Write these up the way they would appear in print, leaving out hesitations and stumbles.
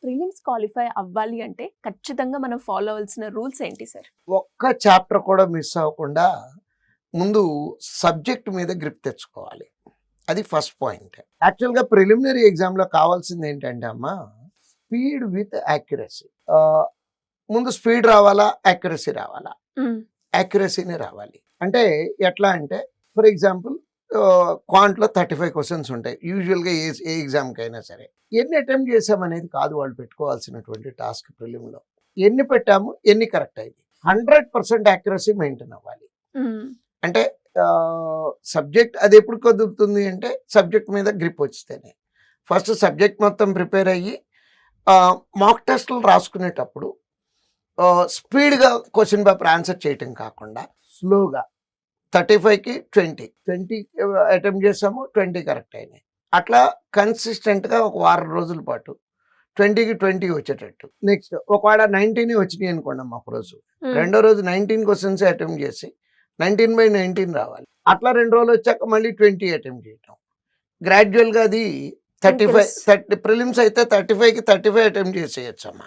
Prelims qualify అవ్వాలి అంటే ఖచ్చితంగా మనం ఫాలో అవ్వాల్సిన రూల్స్ ఏంటి సార్? ఒక్క చాప్టర్ కూడా మిస్ అవ్వకుండా ముందు సబ్జెక్ట్ మీద గ్రిప్ తెచ్చుకోవాలి. అది ఫస్ట్ పాయింట్. యాక్చువల్గా ప్రిలిమినరీ ఎగ్జామ్లో కావాల్సింది ఏంటంటే అమ్మా, స్పీడ్ విత్ యాక్యురసీ. ముందు స్పీడ్ రావాలా, యాక్యురసీ రావాలా? యాక్యురసీనే రావాలి. అంటే ఎట్లా అంటే, ఫర్ ఎగ్జాంపుల్ క్వాంట్లో 35 క్వశ్చన్స్ ఉంటాయి యూజువల్గా ఏ ఎగ్జామ్కి అయినా సరే. ఎన్ని అటెంప్ట్ చేసామనేది కాదు వాళ్ళు పెట్టుకోవాల్సినటువంటి టాస్క్. ప్రిలిమ్లో ఎన్ని పెట్టాము, ఎన్ని కరెక్ట్ అయింది, 100% యాక్యురసీ మెయింటైన్ అవ్వాలి. అంటే సబ్జెక్ట్ అది ఎప్పుడు కుదురుతుంది అంటే సబ్జెక్ట్ మీద గ్రిప్ వచ్చితేనే. ఫస్ట్ సబ్జెక్ట్ మొత్తం ప్రిపేర్ అయ్యి మాక్ టెస్టులు రాసుకునేటప్పుడు స్పీడ్గా క్వశ్చన్ పేపర్ ఆన్సర్ చేయటం కాకుండా స్లోగా 35కి 20 అటెంప్ట్ చేసాము, 20 కరెక్ట్ అయినాయి. అట్లా కన్సిస్టెంట్గా ఒక వారం రోజుల పాటు 20కి 20 వచ్చేటట్టు. నెక్స్ట్ ఒకవేళ 19 వచ్చినాయి అనుకోండి అమ్మ, ఒక రోజు రెండో రోజు 19 క్వశ్చన్స్ అటెంప్ట్ చేసి 19/19 రావాలి. అట్లా 2 రోజులు వచ్చాక మళ్ళీ 20 అటెంప్ట్ చేయటం. గ్రాడ్యువల్గా అది 30 ప్రిలిమ్స్ అయితే 35కి 35 అటెంప్ట్ చేసేయచ్చు అమ్మ.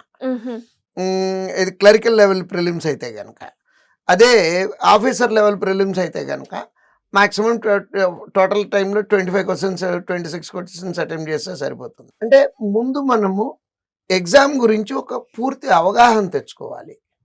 ఇది క్లరికల్ లెవెల్ ప్రిలిమ్స్ అయితే కనుక. అదే ఆఫీసర్ లెవెల్ ప్రిలిమ్స్ అయితే కనుక మాక్సిమం టోటల్ టైంలో 25 క్వశ్చన్స్ 26 క్వశ్చన్స్ అటెంప్ట్ చేస్తే సరిపోతుంది. అంటే ముందు మనము ఎగ్జామ్ గురించి ఒక పూర్తి అవగాహన తెచ్చుకోవాలి.